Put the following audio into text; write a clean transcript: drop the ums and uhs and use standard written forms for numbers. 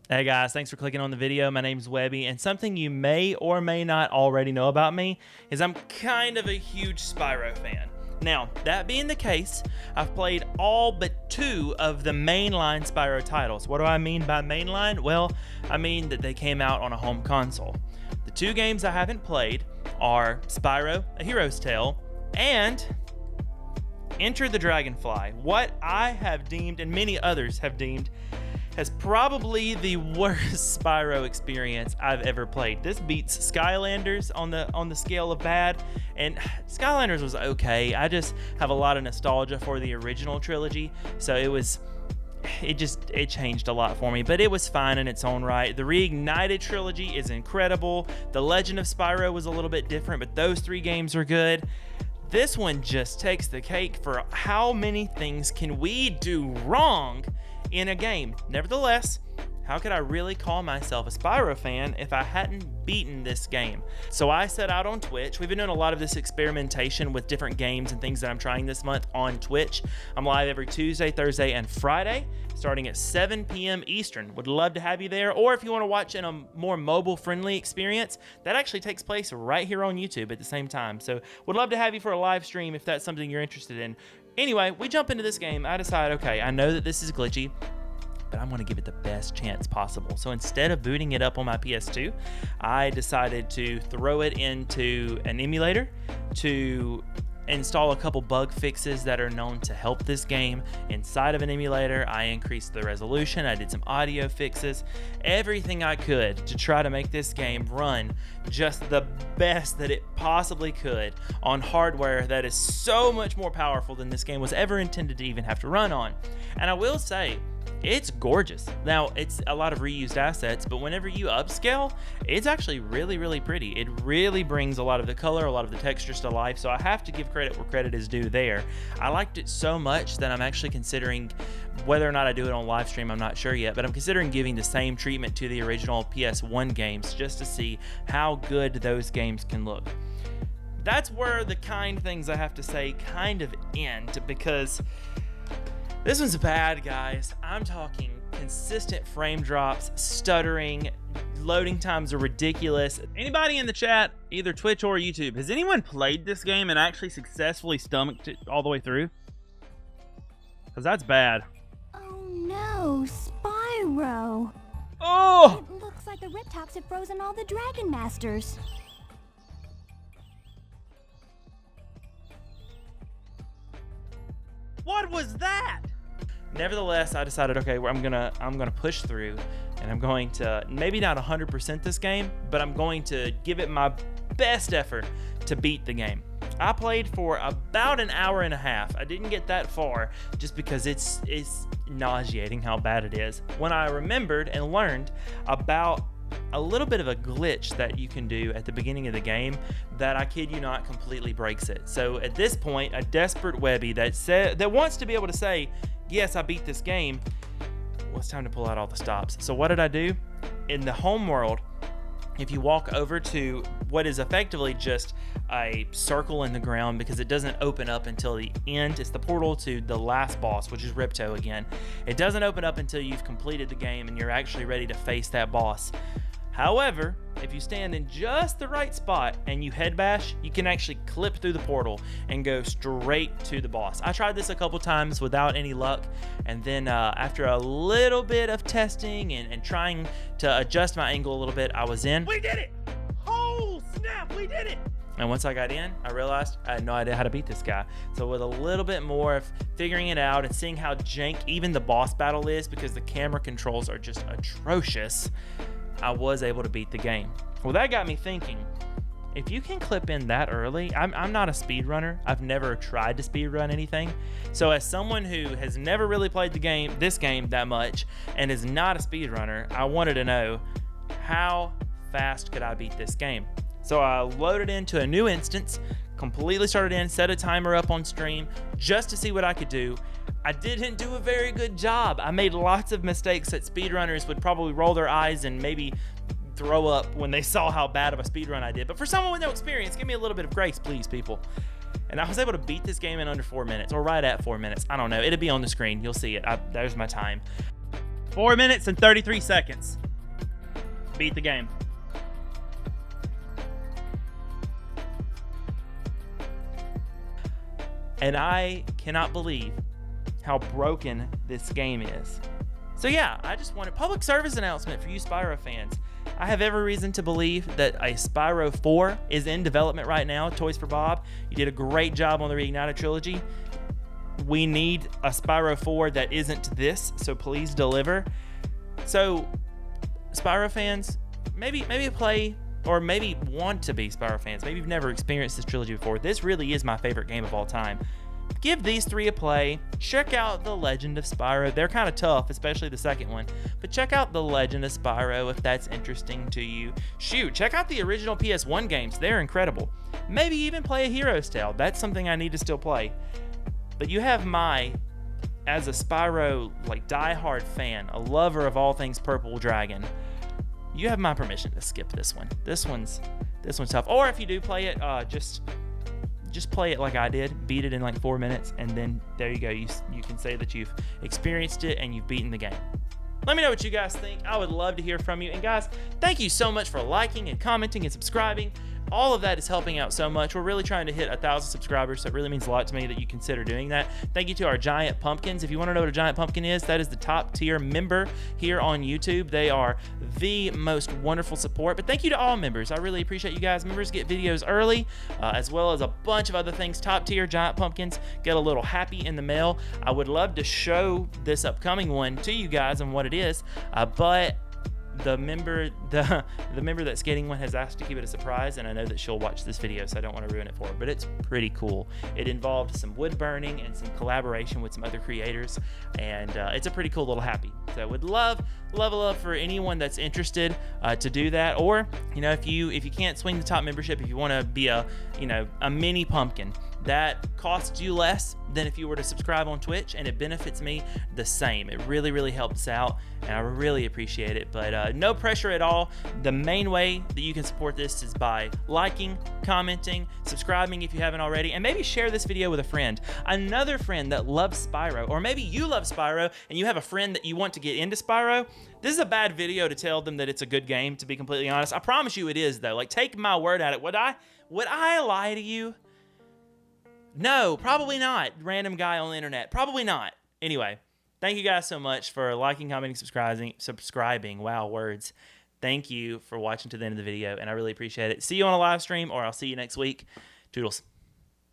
Hey guys, thanks for clicking on the video. My name's Webby, and something you may or may not already know about me is I'm kind of a huge Spyro fan. Now, that being the case, I've played all but 2 of the mainline Spyro titles. What do I mean by mainline? Well, I mean that they came out on a home console. The 2 games I haven't played are Spyro: A Hero's Tale and Enter the Dragonfly, what I have deemed, and many others have deemed, as probably the worst Spyro experience I've ever played. This beats Skylanders on the scale of bad, and Skylanders was okay. I just have a lot of nostalgia for the original trilogy, so it changed a lot for me, but it was fine in its own right. The Reignited trilogy is incredible. The Legend of Spyro was a little bit different, but those 3 games are good. This one just takes the cake for how many things can we do wrong in a game. Nevertheless, how could I really call myself a Spyro fan if I hadn't beaten this game? So I set out on Twitch. We've been doing a lot of this experimentation with different games and things that I'm trying this month on Twitch. I'm live every Tuesday, Thursday, and Friday, starting at 7 p.m. Eastern. Would love to have you there. Or if you want to watch in a more mobile-friendly experience, that actually takes place right here on YouTube at the same time. So would love to have you for a live stream if that's something you're interested in. Anyway, we jump into this game. I decide, okay, I know that this is glitchy, but I'm going to give it the best chance possible. So instead of booting it up on my PS2, I decided to throw it into an emulator to install a couple bug fixes that are known to help this game inside of an emulator. I increased the resolution, I did some audio fixes, everything I could to try to make this game run just the best that it possibly could on hardware that is so much more powerful than this game was ever intended to even have to run on. And I will say, it's gorgeous. Now, it's a lot of reused assets, but whenever you upscale, it's actually really, really pretty. It really brings a lot of the color, a lot of the textures to life, so I have to give credit where credit is due there. I liked it so much that I'm actually considering, whether or not I do it on live stream, I'm not sure yet, but I'm considering giving the same treatment to the original PS1 games just to see how good those games can look. That's where the kind things I have to say kind of end, because this one's bad, guys. I'm talking consistent frame drops, stuttering, loading times are ridiculous. Anybody in the chat, either Twitch or YouTube, has anyone played this game and actually successfully stomached it all the way through? Because that's bad. Oh no, Spyro! Oh! It looks like the Riptops have frozen all the Dragon Masters. What was that? Nevertheless, I decided, okay, I'm gonna push through, and I'm going to maybe not 100% this game, but I'm going to give it my best effort to beat the game. I played for about an hour and a half. I didn't get that far just because it's nauseating how bad it is. When I remembered and learned about a little bit of a glitch that you can do at the beginning of the game that, I kid you not, completely breaks it. So at this point, a desperate Webby that wants to be able to say, yes, I beat this game, well, it's time to pull out all the stops. So what did I do? In the home world, if you walk over to what is effectively just a circle in the ground, because it doesn't open up until the end, it's the portal to the last boss, which is Ripto again. It doesn't open up until you've completed the game and you're actually ready to face that boss. However, if you stand in just the right spot and you head bash, you can actually clip through the portal and go straight to the boss. I tried this a couple times without any luck, and then after a little bit of testing and trying to adjust my angle a little bit, I was in. We did it! Oh snap, we did it! And once I got in, I realized I had no idea how to beat this guy. So with a little bit more of figuring it out and seeing how jank even the boss battle is, because the camera controls are just atrocious, I was able to beat the game. Well, that got me thinking, if you can clip in that early, I'm not a speedrunner. I've never tried to speedrun anything. So as someone who has never really played this game that much and is not a speedrunner, I wanted to know, how fast could I beat this game? So I loaded into a new instance, completely started in, set a timer up on stream just to see what I could do. I didn't do a very good job. I made lots of mistakes that speedrunners would probably roll their eyes and maybe throw up when they saw how bad of a speedrun I did. But for someone with no experience, give me a little bit of grace, please, people. And I was able to beat this game in under 4 minutes, or right at 4 minutes. I don't know. It'll be on the screen. You'll see it. There's my time. 4 minutes and 33 seconds. Beat the game. And I cannot believe how broken this game is. So yeah, I just wanted a public service announcement for you Spyro fans. I have every reason to believe that a Spyro 4 is in development right now. Toys for Bob, you did a great job on the Reignited trilogy. We need a Spyro 4 that isn't this, so please deliver. So, Spyro fans, maybe play, or maybe want to be Spyro fans. Maybe you've never experienced this trilogy before. This really is my favorite game of all time. Give these 3 a play. Check out The Legend of Spyro. They're kind of tough, especially the second one. But check out The Legend of Spyro if that's interesting to you. Shoot, check out the original PS1 games. They're incredible. Maybe even play a Hero's Tale. That's something I need to still play. But you have as a Spyro, like, die-hard fan, a lover of all things Purple Dragon, you have my permission to skip this one. This one's tough. Or if you do play it, just play it like I did. Beat it in like 4 minutes, and then there you go. You can say that you've experienced it and you've beaten the game. Let me know what you guys think. I would love to hear from you. And guys, thank you so much for liking and commenting and subscribing. All of that is helping out so much. We're really trying to hit 1,000 subscribers, so it really means a lot to me that you consider doing that. Thank you to our Giant Pumpkins. If you want to know what a Giant Pumpkin is, that is the top tier member here on YouTube. They are the most wonderful support. But thank you to all members. I really appreciate you guys. Members get videos early, as well as a bunch of other things. Top tier Giant Pumpkins get a little happy in the mail. I would love to show this upcoming one to you guys and what it is, but the member that's getting one has asked to keep it a surprise, and I know that she'll watch this video, so I don't want to ruin it for her, but it's pretty cool. It involved some wood burning and some collaboration with some other creators, and it's a pretty cool little happy. So I would love for anyone that's interested to do that. Or, you know, if you can't swing the top membership, if you want to be a mini pumpkin, that costs you less than if you were to subscribe on Twitch, and it benefits me the same. It really, really helps out, and I really appreciate it. But no pressure at all. The main way that you can support this is by liking, commenting, subscribing if you haven't already, and maybe share this video with a friend. Another friend that loves Spyro, or maybe you love Spyro and you have a friend that you want to get into Spyro. This is a bad video to tell them that it's a good game, to be completely honest. I promise you it is, though. Like, take my word at it. Would I lie to you? No, probably not. Random guy on the internet. Probably not. Anyway, thank you guys so much for liking, commenting, subscribing. Wow, words. Thank you for watching to the end of the video, and I really appreciate it. See you on a live stream, or I'll see you next week. Toodles.